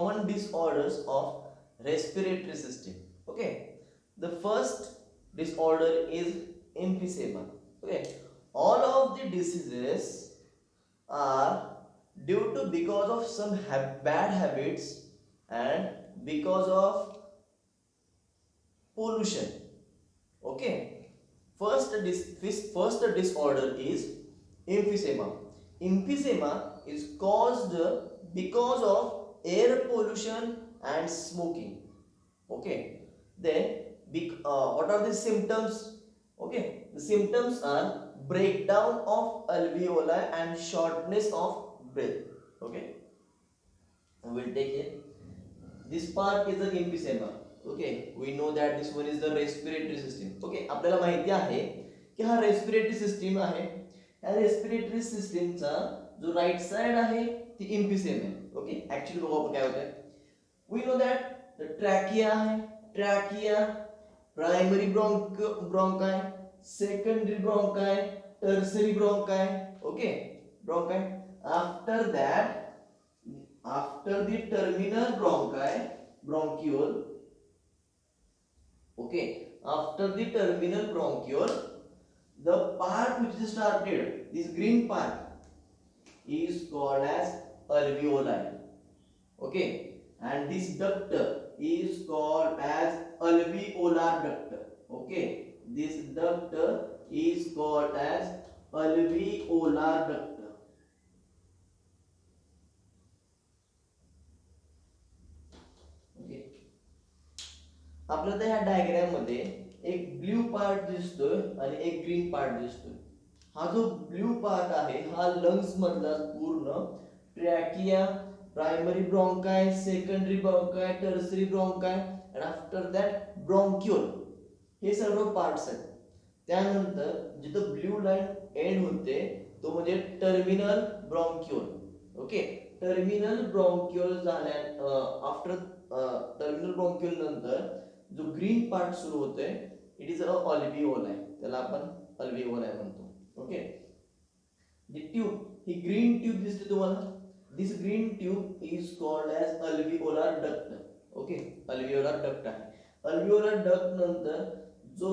common disorders of respiratory system. Okay, the first disorder is emphysema. Okay, all of the diseases are due to because of some bad habits and because of pollution. Okay, first disorder is emphysema. Emphysema is caused because of air pollution and smoking. Okay, then what are the symptoms? Okay, the symptoms are breakdown of alveoli and shortness of breath. Okay, we will take it. This part is the emphysema. Okay, we know that this one is the respiratory system. Okay, आपल्याला माहिती आहे की हा respiratory system आहे. या respiratory सिस्टीमचा जो right side आहे ती emphysema आहे. ओके, ऍक्च्युअली बघू आपण काय होतं. We know that the trachea आहे, trachea, primary bronchi, secondary bronchi, tertiary bronchi. Okay, bronchi. After the terminal bronchiole, okay, after the terminal bronchiole, the part which is started, this green part is called as alveoli. Okay, and this duct is called as alveolar duct. Okay, this duct is called as alveolar duct. आपल्याला ह्या diagram मध्ये एक blue part दिसतोय आणि एक green part दिसतोय. हा जो ब्ल्यू पार्ट आहे हा लंग्स मधला पूर्ण trachea, primary bronchi, secondary bronchi, tertiary bronchi आणि आफ्टर दॅट ब्रोंक्युल, हे सर्व पार्ट्स आहेत. त्यानंतर जिथं ब्ल्यू लाईन एंड होते तो म्हणजे टर्मिनल ब्रोंक्युल. ओके, टर्मिनल ब्रोंक्युल झाल्या आफ्टर टर्मिनल ब्रोंक्युल नंतर जो ग्रीन पार्ट सुरू होतोय इट इज अ अल्विओलाई, त्याला आपण अल्विओलाई म्हणतो. ओके, दी ट्यूब, ही ग्रीन ट्यूब दिसते तुम्हाला, this green tube is called as alveolar duct. Okay, alveolar duct आहे. अल्विओलार डक्ट नंतर जो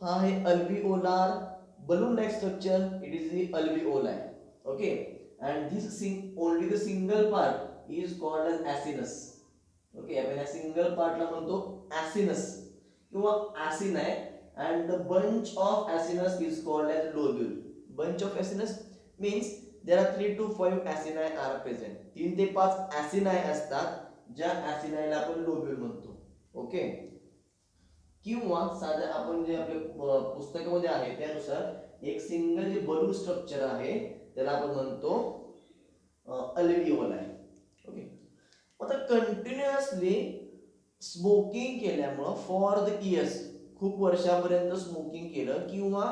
हा आहे alveolar balloon like structure, it is the alveoli. Okay, and this only the single part is called as acinus. Okay, आपण या single पार्टला म्हणतो ऍसिनस किंवा ऍसिनाय, and the bunch of acinus is called as lobule. Bunch of acinus means there are 3 to 5 acini are present. 3 ते 5 acini असतात, ज्या acini ला आपण lobule म्हणतो. ओके, किंवा साध्या आपण जे आपल्या पुस्तकामध्ये आहे त्यानुसार एक सिंगल जे बलून स्ट्रक्चर आहे त्याला आपण म्हणतो अल्विओलाई. ओके, आता कंटिन्युअसली स्मोकिंग केल्यामुळं फॉर द इयर्स, खूप वर्षापर्यंत स्मोकिंग केलं किंवा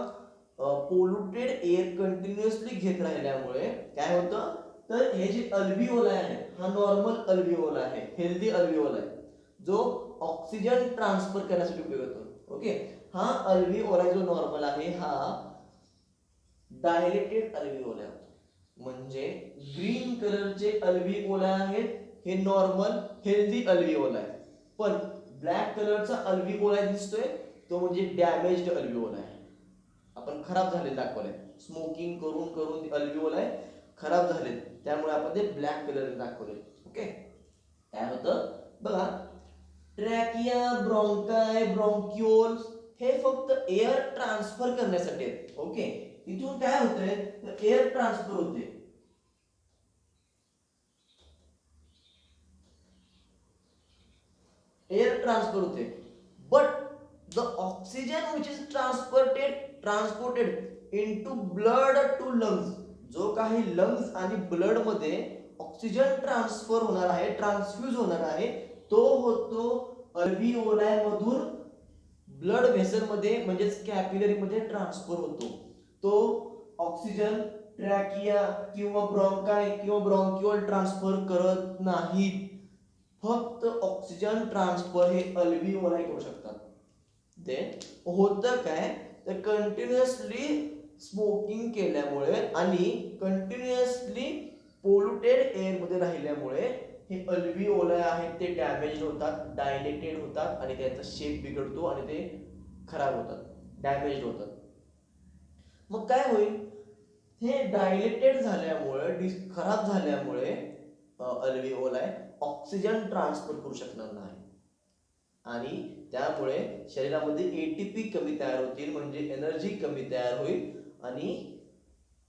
पोल्युटेड एअर कंटिन्युअसली घेत राहिल्यामुळे काय होतं, तर हे जे अल्विओलाई आहे हा नॉर्मल अल्विओलाई आहे, हेल्दी अल्विओलाई, जो ऑक्सिजन ट्रान्सफर करण्यासाठी उपयोग होतो. ओके, हा अल्विओलाई जो नॉर्मल आहे हा डायलेटेड अल्विओलाई होतो. म्हणजे ग्रीन कलरचे अल्विओलाई आहेत हे नॉर्मल हेल्दी अल्विओलाई, पण ब्लॅक कलरचा अल्विओलाई दिसतोय तो म्हणजे डॅमेज्ड अल्विओलाई, आपण खराब झाले दाखवले. स्मोकिंग करून करून ते अल्विओलाई खराब झाले, त्यामुळे आपण ते ब्लॅक कलर दाखवले. ओके, काय होतं बघा, ट्रॅकिया, ब्रोंकाय, ब्रोंक्युल्स हे फक्त एअर ट्रान्सफर करण्यासाठी आहेत. ओके, इथून काय होतंय तर एअर ट्रान्सफर होते. एअर ट्रान्सफर होते, but the oxygen which is transported into blood to lungs, जो काही लंग्स आणि ब्लड मध्ये ऑक्सिजन ट्रान्सफर होणार आहे, ट्रान्सफ्यूज होणार आहे, तो होतो अल्विओलाई मधून ब्लड व्हेसल मध्ये म्हणजेच कॅपिलरी मध्ये ट्रान्सफर होतो. तो ऑक्सिजन ट्रॅकिया किंवा ब्रोंकाय किंवा ब्रोंक्युल ट्रान्सफर करत नाहीत, फक्त ऑक्सिजन ट्रान्सफर हे अल्विओलाई करू शकतात. देन होतं काय तर कंटिन्युअसली स्मोकिंग केल्यामुळे आणि कंटिन्युअसली पोल्युटेड एअर मध्ये राहिल्यामुळे हे अल्व्हिओलाय आहेत ते डॅमेज होतात, डायलेटेड होतात आणि त्यांचा शेप बिघडतो आणि ते खराब होतात, डॅमेज होतात. मग काय होईल, हे डायलेटेड झाल्यामुळे, खराब झाल्यामुळे अल्व्हिओलाय ऑक्सिजन ट्रान्सफर करू शकणार नाही आणि त्यामुळे शरीरामध्ये एटीपी कमी तयार होतील, म्हणजे एनर्जी कमी तयार होईल आणि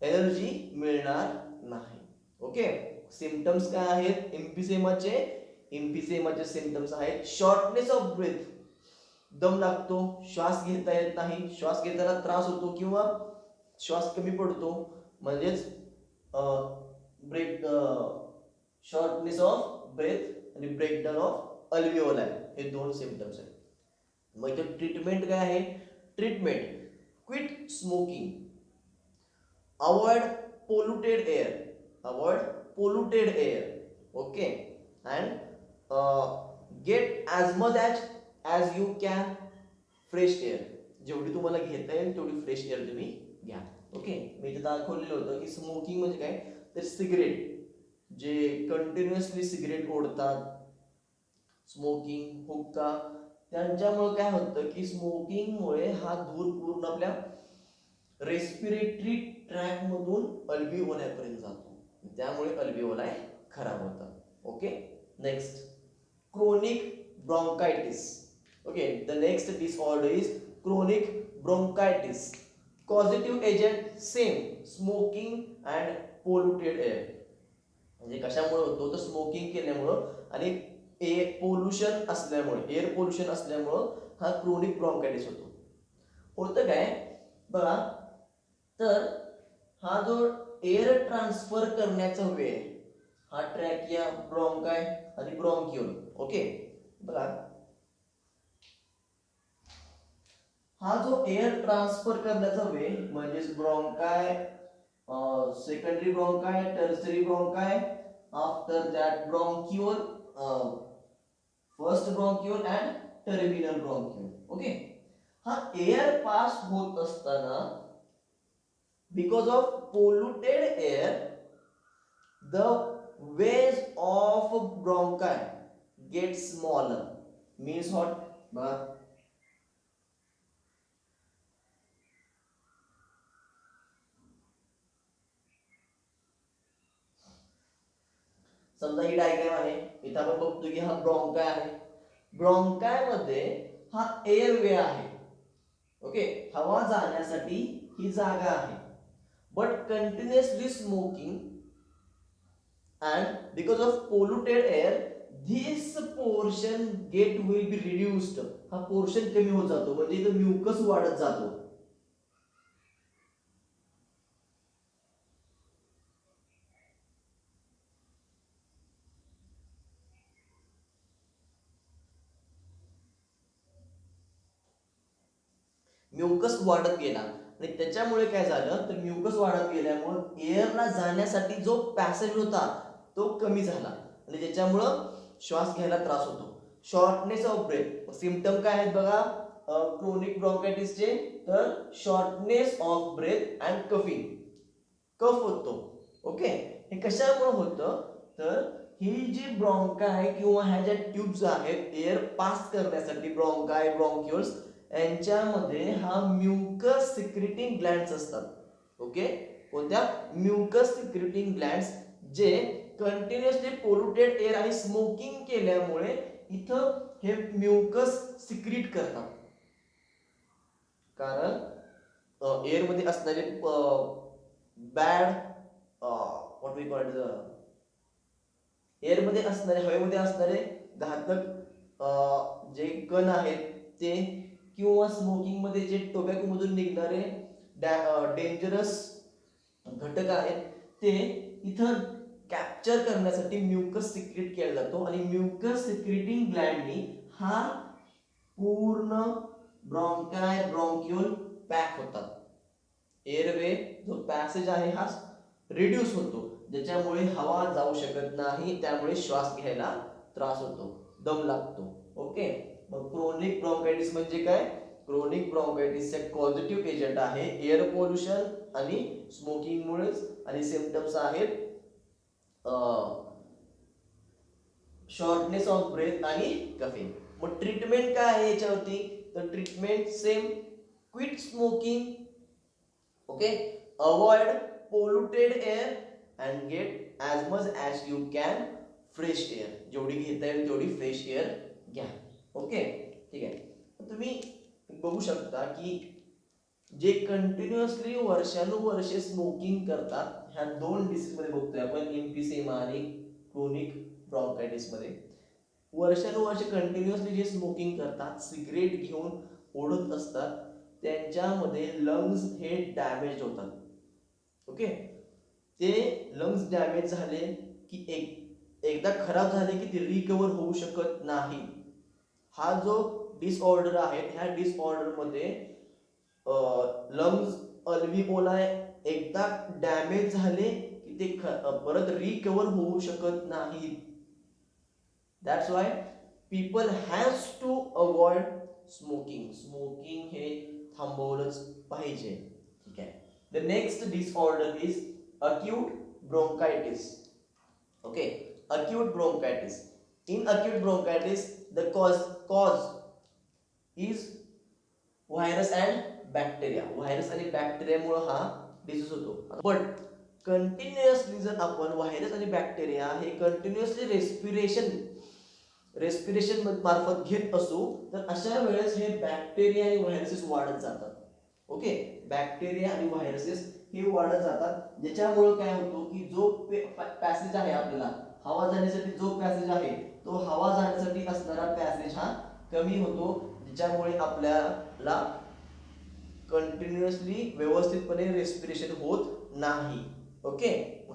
एनर्जी मिळणार नाही. ओके, सिम्पटम्स काय आहेत एम्फिसेमाचे? एम्फिसेमाचे सिम्पटम्स आहेत शॉर्टनेस ऑफ ब्रेथ, दम लागतो, श्वास घेता येत नाही, श्वास घेताना त्रास होतो किंवा श्वास कमी पडतो, म्हणजेच ब्रेक शॉर्टनेस ऑफ ब्रेथ आणि ब्रेकडाऊन ऑफ अल्व्हिओलाय, हे दोन सिम्पटम्स आहेत. मग इथे ट्रीटमेंट काय आहे? Treatment, quit smoking, avoid polluted air, avoid polluted air, okay, and get as much as you can fresh air, जेवढी तुम्हाला घेता येईल तेवढी फ्रेश एअर तुम्ही घ्या. ओके, मी इथे दाखवलेलं होतं की स्मोकिंग म्हणजे काय, तर सिगरेट, जे कंटिन्युअसली सिगरेट ओढतात, स्मोकिंग, हुक्का, त्यांच्यामुळे काय होतं की स्मोकिंगमुळे हा धूर पूर्ण आपल्या रेस्पिरेटरी ट्रॅक मधून अल्व्हिओलायपर्यंत जातो, त्यामुळे अल्व्हिओलाय खराब होतात. Okay, next chronic bronchitis. Okay, the next disorder is chronic bronchitis. Causative agent same, smoking and polluted air. म्हणजे कशामुळे होतो, तर स्मोकिंग केल्यामुळं आणि एअर पोल्युशन असल्यामुळे, एअर पोल्युशन असल्यामुळं हा क्रोनिक ब्रोंकायटिस होतो. होतं काय बघा, तर हा जो एअर ट्रान्सफर करण्याचा वेळ, हा ट्रॅकिया, ब्रोंकाय आणि ब्रोंकिओल. ओके, बघा हा जो एअर ट्रान्सफर करण्याचा वे म्हणजेच bronchi, secondary bronchi, tertiary bronchi, after that bronchiole, first bronchiole and terminal bronchiole. Okay, हा एअर पास होत असताना because of polluted air the ways of bronchi get smaller, means what, बघा समजा ही diagram आहे, इथं आपण बघतो की हा ब्रोंकाय आहे, ब्रोंकाय मध्ये हा एअर वे आहे. ओके, हवा जाण्यासाठी ही जागा आहे, but continuously smoking and because of polluted air this portion get will be reduced, हा पोर्शन कमी होत जातो, म्हणजे इथं म्युकस वाढत जातो. म्युकस वाढत गेला आणि त्याच्यामुळे काय झालं, तर म्युकस वाढत गेल्यामुळे एअरला जाण्यासाठी जो पॅसेज होता तो कमी झाला आणि त्याच्यामुळं श्वास घ्यायला त्रास होतो. शॉर्टनेस ऑफ ब्रेथ, सिम्पटम काय आहेत बघा क्रोनिक ब्रोंकायटिसचे, तर shortness of breath and coughing, cough होतो. ओके, हे कशामुळे होतं, तर ही जी ब्रोंकाय किंवा ह्या ज्या ट्यूब्स आहेत एअर पास करण्यासाठी, ब्रोंकाय, ब्रोंक्युल्स, यांच्यामध्ये हा म्युकस सिक्रिटिंग ग्लँड्स असतात. ओके, कोणत्या? म्युकस सिक्रिटिंग ग्लँड्स, जे कंटिन्युअसली पोल्युटेड एअर आणि स्मोकिंग केल्यामुळे इथं हे म्युकस सिक्रिट करतात. कारण एअर मध्ये असणारे bad, what we call it, air मध्ये असणारे, हवेमध्ये असणारे घातक जे कण आहेत ते, किंवा स्मोकिंग मध्ये जे टोबॅको मधून निघणारे डेंजरस घटक आहेत ते इथं कॅप्चर करण्यासाठी म्युकस सिक्रेट केला जातो आणि म्युकस सिक्रेटिंग ग्लँडनी हा पूर्ण ब्रोंकाय, ब्रोंक्युल पॅक होतात. एअरवे जो पॅसेज आहे हा रिड्यूस होतो, ज्याच्यामुळे हवा जाऊ शकत नाही, त्यामुळे श्वास घ्यायला त्रास होतो, दम लागतो. ओके, मग क्रोनिक ब्रोंकायटिस म्हणजे काय? क्रोनिक ब्रोंकायटिसचे पॉझिटिव्ह एजंट आहे एअर पोल्युशन आणि स्मोकिंग मुळेच, आणि सिम्पटम्स आहेत शॉर्टनेस ऑफ ब्रेथ आणि कफिंग. मग ट्रीटमेंट काय आहे याच्यावरती? तर treatment same, quit smoking, okay, avoid polluted air and get as much as you can fresh air. जेवढी घेता येईल तेवढी फ्रेश एअर घ्या. ओके, ठीक आहे. तुम्ही बघू शकता की जे कंटिन्युअसली वर्षानुवर्षे स्मोकिंग करतात, ह्या दोन डिसीजमध्ये बघतोय आपण, एम्फिसेमा आणि क्रोनिक ब्रॉन्कायटिस मध्ये. वर्षानुवर्षे कंटिन्युअसली जे स्मोकिंग करतात, सिगरेट घेऊन ओढत असतात, त्यांच्यामध्ये लंग्स हे डॅमेज होतात. ओके, ते लंग्स डॅमेज झाले की एकदा खराब झाले की ते रिकवर होऊ शकत नाही. हा जो डिसऑर्डर आहे, ह्या डिसऑर्डरमध्ये लंग्स अल्व्हिओलाय एकदा डॅमेज झाले की ते परत रिकवर होऊ शकत नाही. That's why people has to avoid smoking. Smoking हे थांबवलंच पाहिजे. ठीक आहे. The next disorder is acute bronchitis. Okay, acute bronchitis. In acute bronchitis the cause is virus and bacteria. Virus आणि बॅक्टेरियामुळे हा डिसीज होतो. बट कंटिन्युअसली जर आपण व्हायरस आणि बॅक्टेरिया हे कंटिन्युअसली रेस्पिरेशन मार्फत घेत असू, तर अशा वेळेस हे बॅक्टेरिया आणि व्हायरसेस वाढत जातात. ओके, बॅक्टेरिया आणि व्हायरसेस हे वाढत जातात, ज्याच्यामुळे काय होतो की जो पॅसेज आहे, आपल्याला हवा जाण्यासाठी जो पॅसेज आहे, तो हवा जाण्यासाठी असणारा पॅसेज हा कमी होतो, ज्याच्यामुळे आपल्याला कंटिन्युअसली व्यवस्थितपणे रेस्पिरेशन होत नाही. ओके,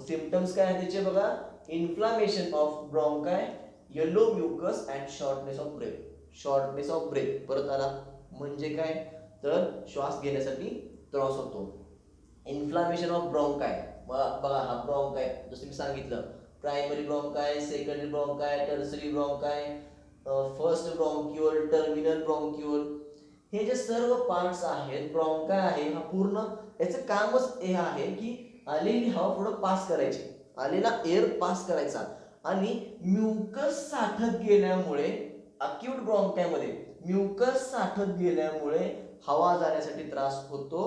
सिम्पटम्स काय आहेत त्याचे बघा. Inflammation of bronchi, yellow mucus and shortness of breath. Shortness of breath परत आला म्हणजे काय, तर श्वास घेण्यासाठी त्रास होतो. इन्फ्लामेशन ऑफ ब्रॉन्काय, बघा हा ब्रॉन्काय जसं मी सांगितलं, primary bronchi, secondary bronchi, tertiary bronchi, first bronchiole, terminal bronchiole, हे जे सर्व पार्ट्स आहेत, ब्रॉन्काय आहे हा पूर्ण, याचं कामच हे आहे की आलेली हवा पुढे पास करायची, आलेला एअर पास करायचा. आणि म्युकस साठत गेल्यामुळे, अक्यूट ब्रॉन्कायमध्ये म्युकस साठत गेल्यामुळे हवा जाण्यासाठी त्रास होतो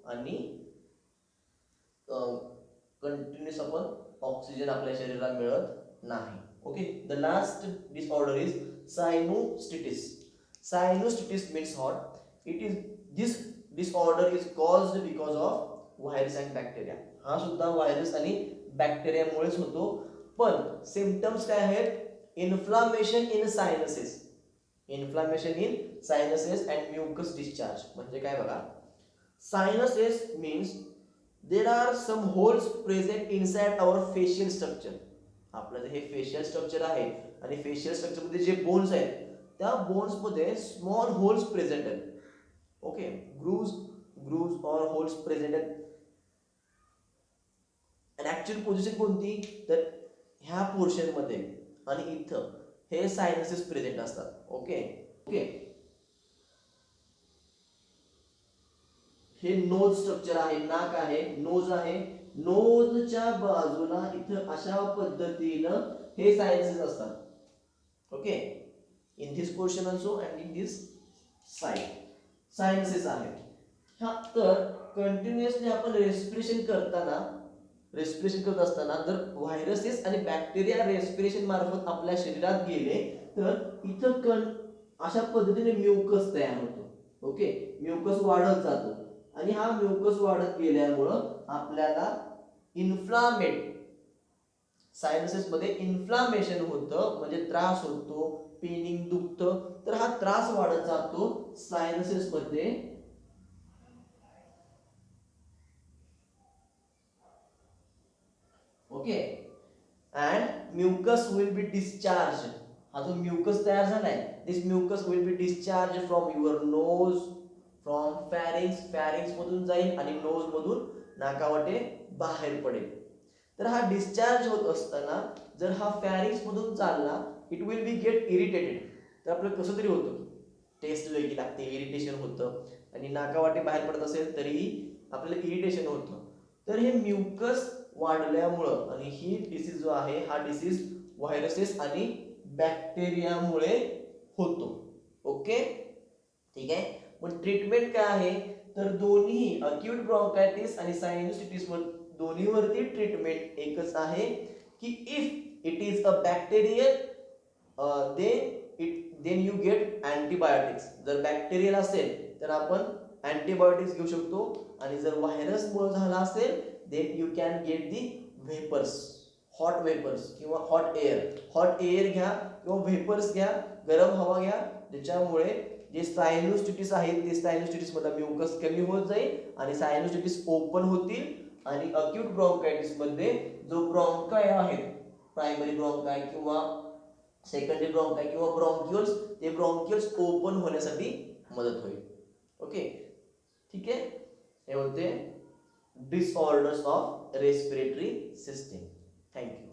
आणि कंटिन्युअस आपण ऑक्सिजन आपल्या शरीराला मिळत नाही. Okay, the last disorder is sinusitis. Cyanostitis means what? It is this disorder is caused because of virus and bacteria. हा सुद्धा व्हायरस आणि बॅक्टेरियामुळेच होतो. पण सिम्पटम्स काय आहेत? Inflammation in sinuses, inflammation in sinuses and mucus discharge. म्हणजे काय बघा, sinuses means there are some holes present inside our facial structure. आपलं हे फेशियल स्ट्रक्चर आहे आणि फेशियल स्ट्रक्चर मध्ये जे बोन्स आहेत, त्या बोन्स मध्ये स्मॉल होल्स प्रेझेंट आहेत. ओके, ग्रूव्ज और होल्स प्रेझेंट आहेत. आणि ऍक्च्युअल पोझिशन कोणती, तर ह्या पोर्शन मध्ये आणि इथं हे सायनसेस प्रेझेंट असतात. ओके ओके, हे नोज स्ट्रक्चर आहे, नाक आहे, नोज आहे. नोजच्या बाजूला इथं अशा पद्धतीनं हे सायनसेस असतात. Okay, in this portion also and in this side sinuses आहेत. हा, तर कंटिन्युअसली आपण रेस्पिरेशन करत असताना जर व्हायरसेस आणि बॅक्टेरिया रेस्पिरेशन मार्फत आपल्या शरीरात गेले, तर इथं अशा पद्धतीने म्युकस तयार होतो. ओके, म्युकस वाढत जातो आणि हा म्युकस वाढत गेल्यामुळं आपल्याला सायनसेस मध्ये इन्फ्लामेशन होतं, म्हणजे त्रास होतो, पेनिंग, दुखतं. तर हा त्रास वाढत जातो सायनसेस मध्ये. Okay, and mucus will be discharge. हा जो म्युकस तयार झालाय, this mucus will be discharge from your nose, from pharynx मधून जाईल आणि नोज मधून नाकावाटे बाहेर पडेल. तर हा डिस्चार्ज होत असताना जर हा फॅरिंग्स मधून चालला, it will be get irritated. तर आपलं कसं तरी होतं, टेस्ट वेगळी लागते, इरिटेशन होतं. आणि नाकावाटे बाहेर पडत असेल तरीही आपल्याला इरिटेशन होतं. तर हे म्युकस वाढल्यामुळं, आणि ही डिसीज जो आहे, हा डिसीज व्हायरसेस आणि बॅक्टेरियामुळे होतो. ओके, ठीक आहे. मग ट्रीटमेंट काय आहे, तर दोन्ही अक्यूट ब्रॉन्कायटिस आणि सायनोसिटिस दोन्हीवरती ट्रीटमेंट एकच आहे की if it is a bacterial then you get antibiotics. जर बॅक्टेरियल असेल तर आपण अँटीबायोटिक्स घेऊ शकतो, आणि जर व्हायरसमुळे झाला असेल then you can get the vapours, hot vapours किंवा हॉट एअर घ्या किंवा व्हेपर्स घ्या, गरम हवा घ्या, ज्याच्यामुळे जे सायनोस्टिटिस आहेत ते सायनोस्टिटिस मधला म्युकस कमी होत जाईल आणि सायनोस्टिटिस ओपन होतील, आणि अक्यूट ब्रॉन्कायटिस मध्ये जो ब्रॉन्काय आहेत, प्रायमरी ब्रॉन्काय किंवा सेकंडरी ब्रॉन्काय किंवा ब्रॉन्क्युल्स, ते ब्रॉन्क्युल्स ओपन होण्यासाठी मदत होईल. ओके, ठीक आहे. हे होते disorders of respiratory system. Thank you.